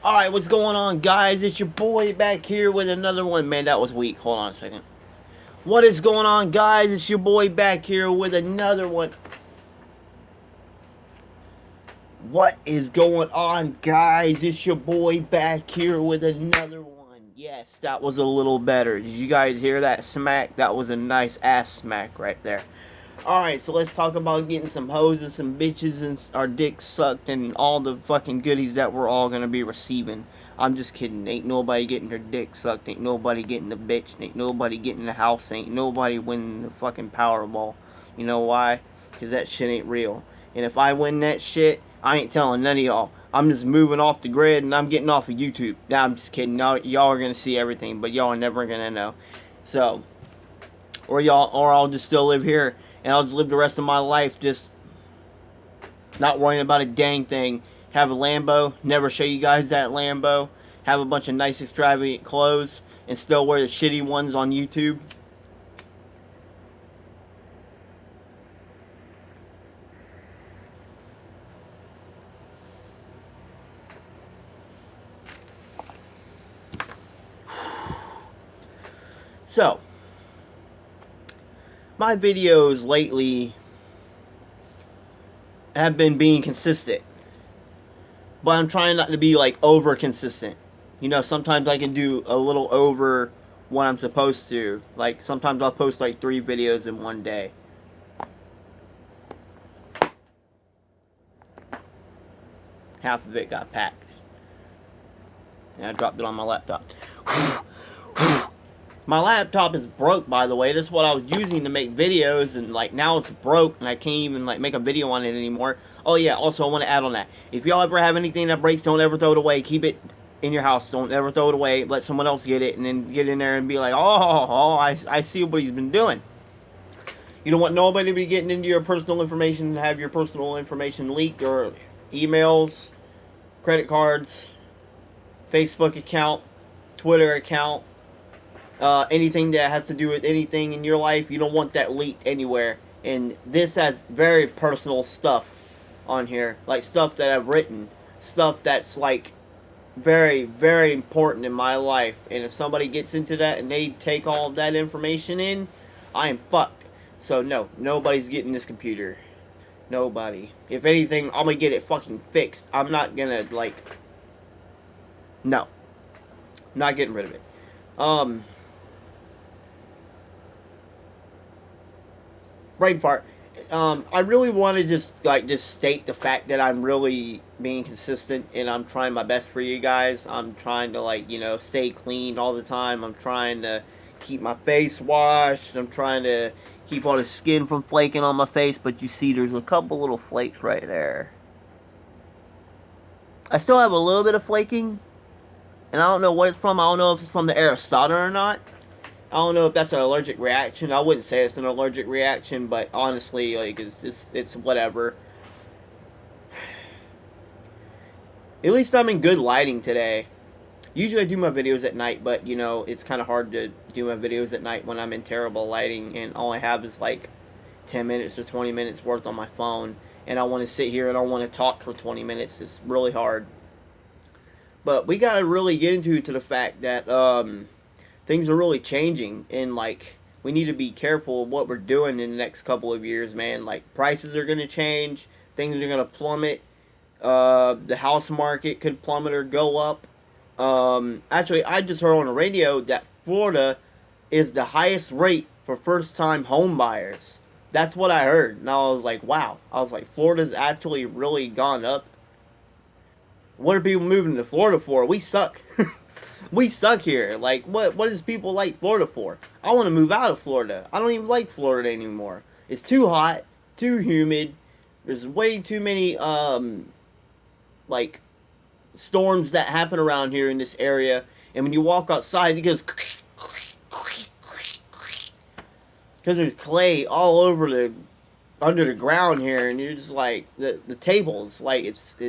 Alright, what's going on, guys? It's your boy back here with another one. Man, that was weak. Hold on a second. What is going on, guys? It's your boy back here with another one. What is going on, guys? It's your boy back here with another one. Yes, that was a little better. Did you guys hear that smack? That was a nice ass smack right there. Alright, so let's talk about getting some hoes and some bitches and our dicks sucked and all the fucking goodies that we're all gonna be receiving. I'm just kidding. Ain't nobody getting their dick sucked. Ain't nobody getting the bitch. Ain't nobody getting the house. Ain't nobody winning the fucking Powerball. You know why? Because that shit ain't real. And if I win that shit, I ain't telling none of y'all. I'm just moving off the grid and I'm getting off of YouTube. Nah, I'm just kidding. Y'all are gonna see everything, but y'all are never gonna know. So, or I'll just still live here and I'll just live the rest of my life just not worrying about a dang thing. Have a Lambo, never show you guys that Lambo. Have a bunch of nice extravagant clothes and still wear the shitty ones on YouTube. So, my videos lately have been being consistent. But I'm trying not to be like over consistent. You know, sometimes I can do a little over what I'm supposed to. Like sometimes I'll post like 3 videos in one day. Half of it got packed. And I dropped it on my laptop. My laptop is broke, by the way. That's what I was using to make videos, and like now it's broke, and I can't even like make a video on it anymore. Oh yeah, also I want to add on that. If y'all ever have anything that breaks, don't ever throw it away. Keep it in your house. Don't ever throw it away. Let someone else get it, and then get in there and be like, I see what he's been doing. You don't want nobody to be getting into your personal information and have your personal information leaked, or emails, credit cards, Facebook account, Twitter account. Anything that has to do with anything in your life, you don't want that leaked anywhere. And this has very personal stuff on here, like stuff that I've written, stuff that's like very, very important in my life. And if somebody gets into that and they take all of that information in, I am fucked. So no, nobody's getting this computer. Nobody. If anything, I'm gonna get it fucking fixed. I'm not gonna like. No, I'm not getting rid of it. Brain fart. I really want to just state the fact that I'm really being consistent and I'm trying my best for you guys. I'm trying to stay clean all the time. I'm trying to keep my face washed. I'm trying to keep all the skin from flaking on my face. But you see, there's a couple little flakes right there. I still have a little bit of flaking, and I don't know what it's from. I don't know if it's from the Aristotle or not. I don't know if that's an allergic reaction. I wouldn't say it's an allergic reaction, but honestly, like it's whatever. At least I'm in good lighting today. Usually I do my videos at night, but you know, it's kind of hard to do my videos at night when I'm in terrible lighting and all I have is like 10 minutes or 20 minutes worth on my phone, and I want to sit here and I want to talk for 20 minutes. It's really hard. But we got to really get into the fact that things are really changing, and like we need to be careful of what we're doing in the next couple of years, man. Like prices are going to change, things are going to plummet. The house market could plummet or go up. Actually, I just heard on the radio that Florida is the highest rate for first-time home buyers. That's what I heard, and I was like, wow. I was like, Florida's actually really gone up. What are people moving to Florida for? We suck. We suck here. Like, what does people like Florida for? I want to move out of Florida. I don't even like Florida anymore. It's too hot, too humid. There's way too many, like, storms that happen around here in this area. And when you walk outside, it goes... Because there's clay all over under the ground here. And you're just like, the tables, like, it's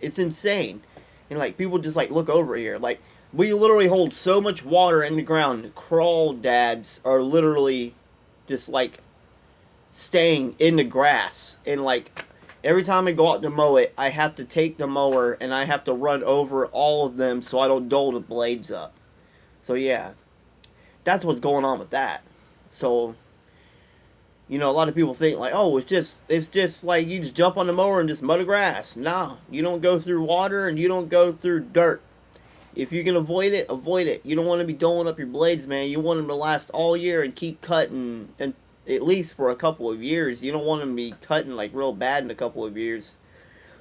insane. And, like, people just, like, look over here. Like, we literally hold so much water in the ground. Crawdads are literally just like staying in the grass, and like Every time I go out to mow it, I have to take the mower and I have to run over all of them so I don't dull the blades up. So yeah, that's what's going on with that. So, a lot of people think like, oh, it's just like you just jump on the mower and just mow the grass. No, you don't go through water and you don't go through dirt. If you can avoid it, avoid it. You don't want to be doling up your blades, man. You want them to last all year and keep cutting, and at least for a couple of years. You don't want them to be cutting like real bad in a couple of years.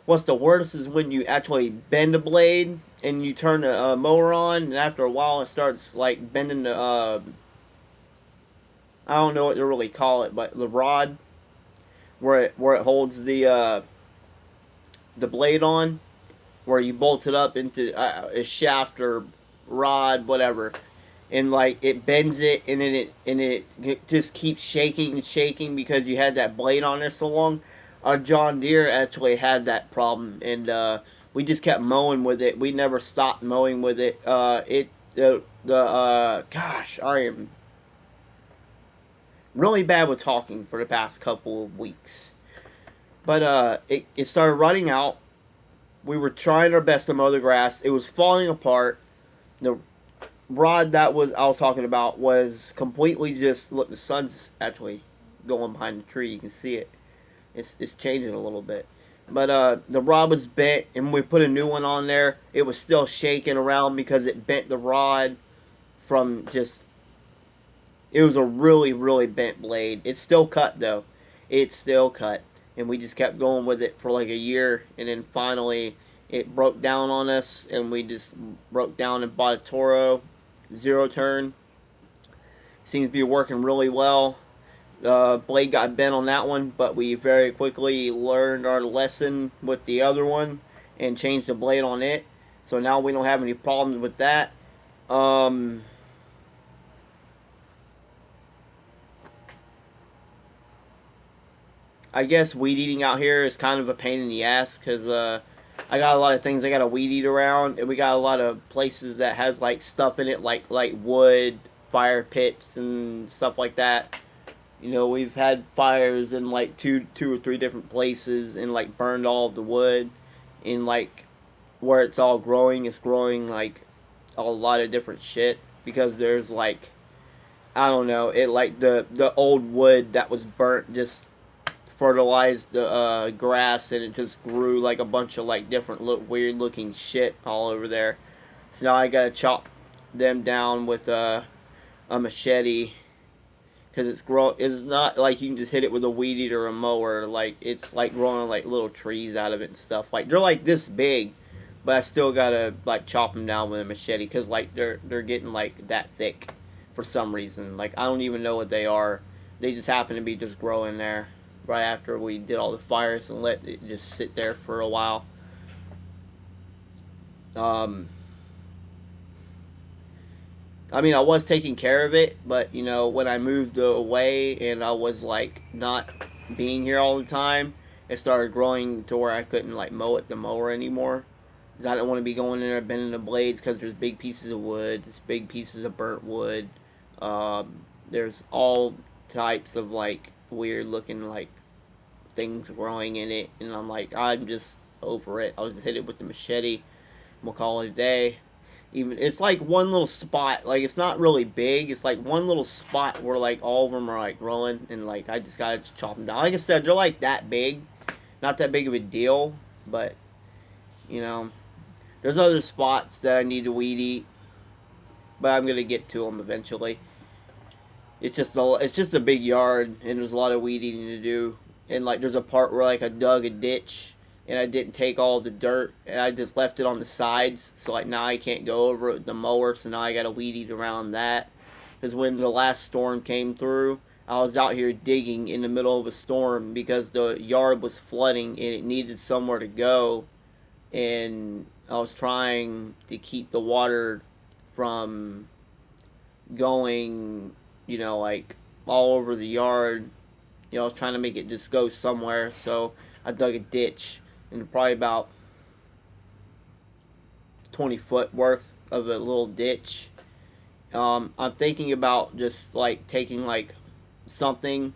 What's the worst is when you actually bend a blade and you turn the mower on, and after a while it starts like bending the I don't know what to really call it, but the rod where it holds the blade on, where you bolt it up into a shaft or rod, whatever, and like it bends it, and it just keeps shaking and shaking because you had that blade on there so long. Our John Deere actually had that problem, and we just kept mowing with it. We never stopped mowing with it. Gosh, I am really bad with talking for the past couple of weeks. But it started running out. We were trying our best to mow the grass. It was falling apart. The rod that I was talking about was completely just look. The sun's actually going behind the tree. You can see it. It's changing a little bit. But the rod was bent, and we put a new one on there. It was still shaking around because it bent the rod from just. It was a really, really bent blade. It's still cut though. It's still cut, and we just kept going with it for like a year, and then finally it broke down on us, and we just broke down and bought a Toro zero turn. Seems to be working really well. Blade got bent on that one, but we very quickly learned our lesson with the other one and changed the blade on it. So now we don't have any problems with that. I guess weed eating out here is kind of a pain in the ass because I got a lot of things I got to weed eat around, and we got a lot of places that has like stuff in it, like wood, fire pits, and stuff like that. We've had fires in like two or three different places, and like burned all of the wood, and like where it's all growing, it's growing like a lot of different shit because there's like I don't know, it like the old wood that was burnt just fertilized the grass, and it just grew like a bunch of like different weird looking shit all over there. So now I gotta chop them down with a machete because it's not like you can just hit it with a weed eater or a mower. Like it's like growing like little trees out of it and stuff. Like they're like this big, but I still gotta like chop them down with a machete because like they're getting like that thick for some reason. Like I don't even know what they are. They just happen to be just growing there right after we did all the fires and let it just sit there for a while. I mean, I was taking care of it, but when I moved away and I was like not being here all the time, it started growing to where I couldn't like mow it the mower anymore. Cause I didn't want to be going in there bending the blades because there's big pieces of wood, there's big pieces of burnt wood. There's all types of like weird looking like things growing in it, and I'm just over it. I'll just hit it with the machete. We'll call it a day. Even it's like one little spot, like it's not really big. It's like one little spot where like all of them are like growing, and like I just gotta chop them down. Like I said, they're like that big, not that big of a deal, but you know, there's other spots that I need to weed eat, but I'm gonna get to them eventually. It's just a big yard, and there's a lot of weed eating to do. And like there's a part where like I dug a ditch, and I didn't take all the dirt, and I just left it on the sides. So like now I can't go over it with the mower, so now I gotta weed eat around that. Because when the last storm came through, I was out here digging in the middle of a storm because the yard was flooding and it needed somewhere to go, and I was trying to keep the water from going, like all over the yard. I was trying to make it just go somewhere, so I dug a ditch, and probably about 20 foot worth of a little ditch. I'm thinking about just like taking like something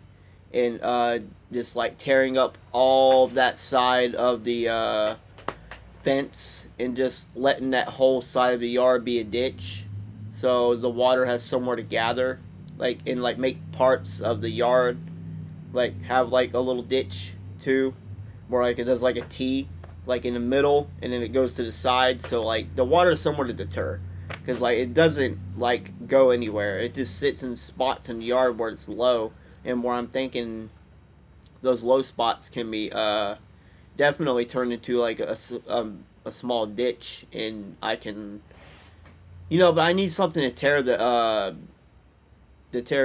and just like tearing up all that side of the fence and just letting that whole side of the yard be a ditch, so the water has somewhere to gather, like, and like make parts of the yard like have like a little ditch too, where like it does like a T, like in the middle, and then it goes to the side, so like the water is somewhere to deter, because like it doesn't like go anywhere. It just sits in spots in the yard where it's low, and where I'm thinking those low spots can be definitely turned into like a small ditch, and I can, but I need something to tear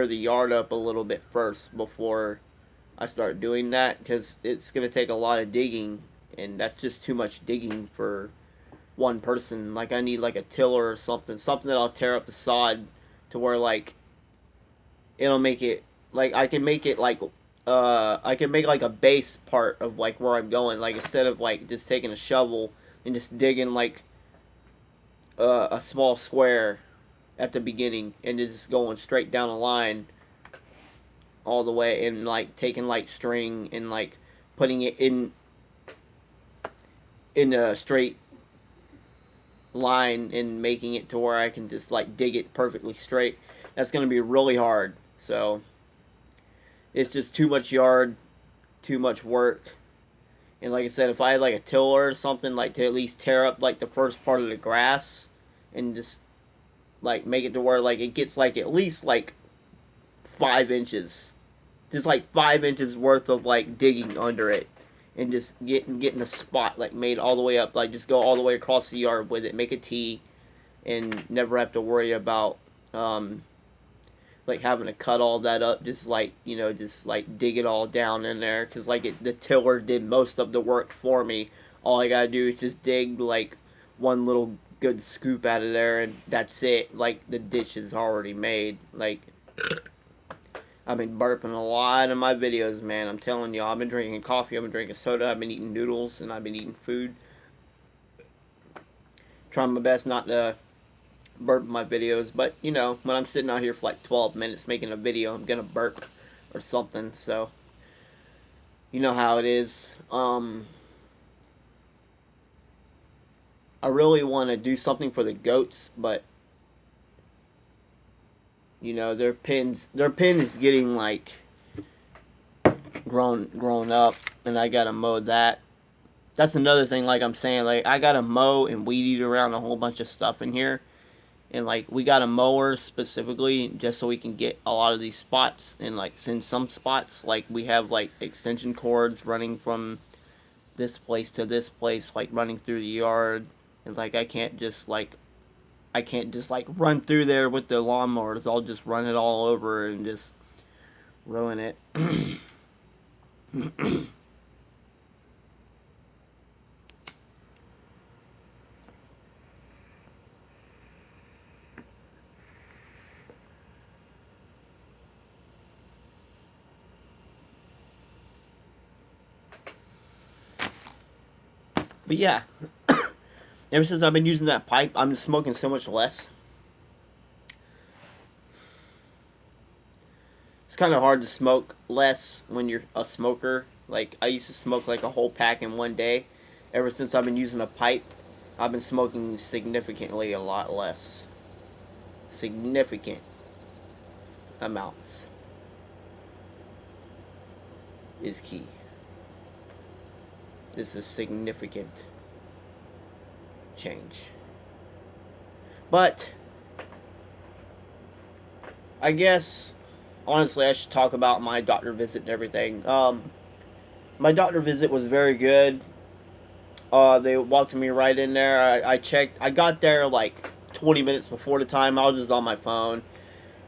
the yard up a little bit first before I start doing that, because it's gonna take a lot of digging, and that's just too much digging for one person. Like I need like a tiller or something that I'll tear up the sod to where like it'll make it, like I can make it like I can make like a base part of like where I'm going. Like instead of like just taking a shovel and just digging like a small square at the beginning and just going straight down a line all the way, and like taking like string and like putting it in a straight line and making it to where I can just like dig it perfectly straight. That's going to be really hard. So it's just too much yard, too much work. And like I said, if I had like a tiller or something, like to at least tear up like the first part of the grass and just like make it to where like it gets like at least like 5 inches, just like 5 inches worth of like digging under it, and just getting a spot like made all the way up, like just go all the way across the yard with it, make a T, and never have to worry about like having to cut all that up, just like just like dig it all down in there, because like the tiller did most of the work for me. All I gotta do is just dig like one little good scoop out of there, and that's it. Like the ditch is already made. Like I've been burping a lot in my videos, man. I'm telling y'all, I've been drinking coffee, I've been drinking soda, I've been eating noodles, and I've been eating food. Trying my best not to burp my videos, but when I'm sitting out here for like 12 minutes making a video, I'm gonna burp or something. So you know how it is. I really want to do something for the goats, but their pen is getting like grown up, and I gotta mow that. That's another thing. Like I'm saying, like I gotta mow and weed eat around a whole bunch of stuff in here. And like we got a mower specifically just so we can get a lot of these spots, and like in some spots like we have like extension cords running from this place to this place, like running through the yard, and like I can't just like run through there with the lawnmowers. I'll just run it all over and just ruin it. But yeah, ever since I've been using that pipe, I'm just smoking so much less. It's kind of hard to smoke less when you're a smoker. Like I used to smoke like a whole pack in one day. Ever since I've been using a pipe, I've been smoking significantly a lot less. Significant amounts is key. This is significant change. But I guess honestly I should talk about my doctor visit and everything. My doctor visit was very good. They walked me right in there. I checked. I got there like 20 minutes before the time. I was just on my phone,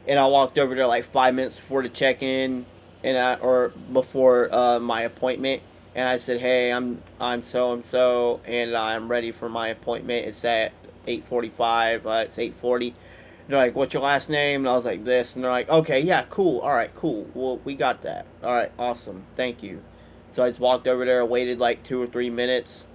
and I walked over there like 5 minutes before the check in, or before my appointment. And I said, "Hey, I'm so and so, and I'm ready for my appointment. It's at 8:45. It's 8:40." They're like, "What's your last name?" And I was like, "This." And they're like, "Okay, yeah, cool. All right, cool. Well, we got that. All right, awesome. Thank you." So I just walked over there, waited like 2 or 3 minutes.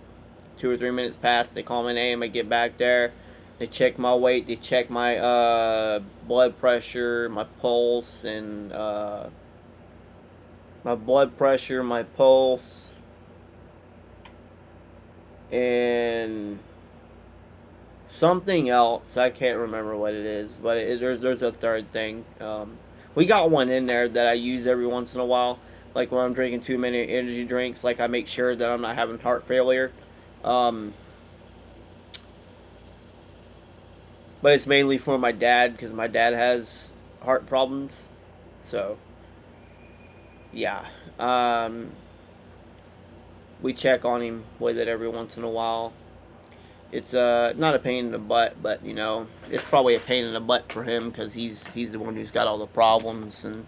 2 or 3 minutes passed. They call my name. I get back there. They check my weight. They check my blood pressure, my pulse, and my blood pressure, my pulse, and something else. I can't remember what it is, but there's a third thing. We got one in there that I use every once in a while. Like when I'm drinking too many energy drinks, like I make sure that I'm not having heart failure. Um, but it's mainly for my dad because my dad has heart problems. So yeah, we check on him with it every once in a while. It's not a pain in the butt, but you know it's probably a pain in the butt for him because he's the one who's got all the problems, and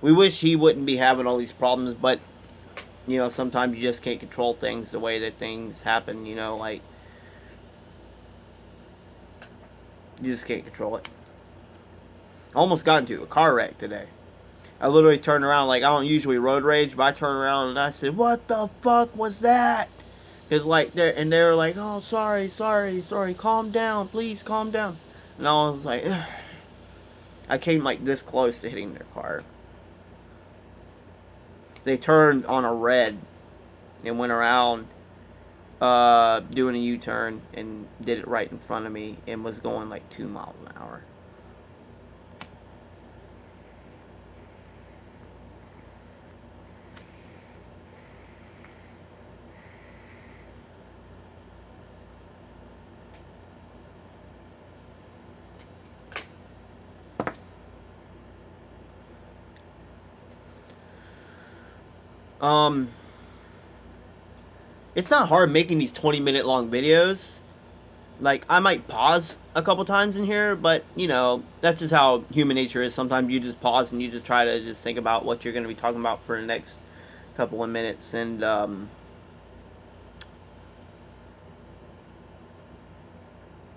we wish he wouldn't be having all these problems. But you know sometimes you just can't control things the way that things happen. You know, like you just can't control it. I almost got into a car wreck today. I literally turned around, like I don't usually road rage, but I turned around and I said, "What the fuck was that?" Cause like they were like, "Oh, sorry, calm down, please calm down." And I was like, ugh. I came like this close to hitting their car. They turned on a red and went around doing a U-turn and did it right in front of me and was going like 2 miles an hour. Um, it's not hard making these 20-minute long videos. Like, I might pause a couple times in here, but, you know, that's just how human nature is. Sometimes you just pause and you just try to just think about what you're going to be talking about for the next couple of minutes. And,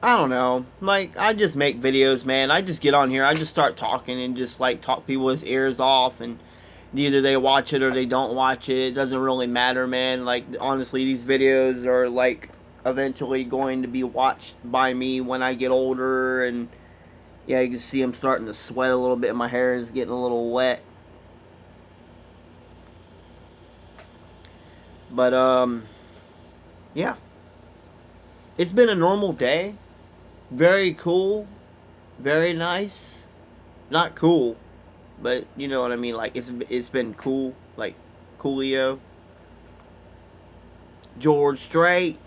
I don't know. Like, I just make videos, man. I just get on here. I just start talking and just, like, talk people's ears off. And either they watch it or they don't watch it. It doesn't really matter, man. Like, honestly, these videos are, like, eventually going to be watched by me when I get older. And, yeah, you can see I'm starting to sweat a little bit. My hair is getting a little wet. But, yeah. It's been a normal day. Very cool. Very nice. Not cool, but you know what I mean. Like it's been cool, like Coolio, George Strait.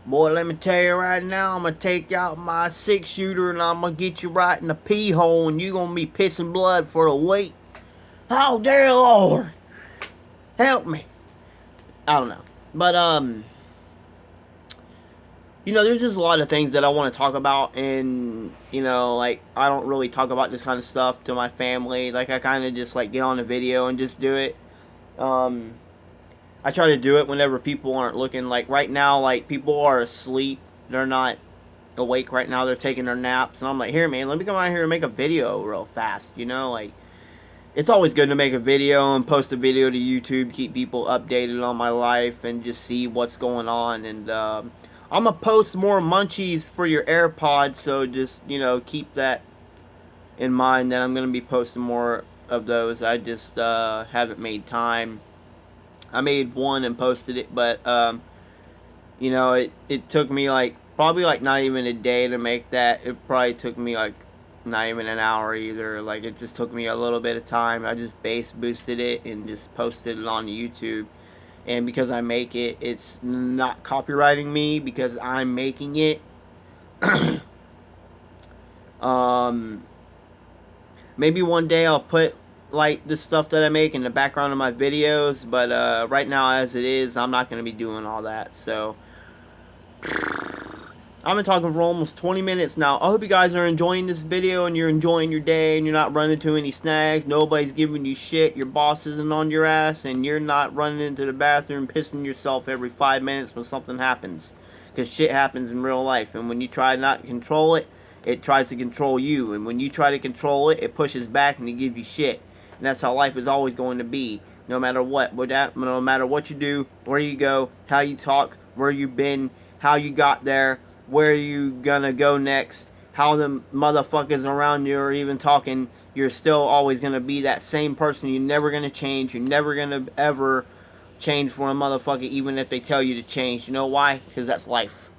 Boy, let me tell you right now, I'm gonna take out my 6-shooter and I'm gonna get you right in the pee hole, and you gonna be pissing blood for a week. Oh dear Lord, help me. I don't know, but you know, there's just a lot of things that I want to talk about, and you know, like I don't really talk about this kind of stuff to my family. Like I kind of just like get on a video and just do it. Um, I try to do it whenever people aren't looking. Like right now, like people are asleep. They're not awake right now. They're taking their naps, and I'm like, here, man, let me come out here and make a video real fast. You know, like it's always good to make a video and post a video to YouTube, keep people updated on my life, and just see what's going on. And I'm gonna post more munchies for your AirPods, so just you know keep that in mind. That I'm gonna be posting more of those. I just haven't made time. I made one and posted it, but you know it took me like probably like not even a day to make that. It probably took me like not even an hour either. Like it just took me a little bit of time. I just bass boosted it and just posted it on YouTube. And because I make it, it's not copywriting me because I'm making it. um, maybe one day I'll put like the stuff that I make in the background of my videos, but right now as it is, I'm not going to be doing all that. So I've been talking for almost 20 minutes now. I hope you guys are enjoying this video and you're enjoying your day and you're not running into any snags. Nobody's giving you shit. Your boss isn't on your ass and you're not running into the bathroom pissing yourself every 5 minutes when something happens. Because shit happens in real life. And when you try not to control it, it tries to control you. And when you try to control it, it pushes back and it gives you shit. And that's how life is always going to be. No matter what. No matter what you do, where you go, how you talk, where you've been, how you got there, where you gonna go next, how the motherfuckers around you are even talking, You're still always going to be that same person. You're never going to change. You're never going to ever change for a motherfucker, even if they tell you to change. You know why? Because that's life.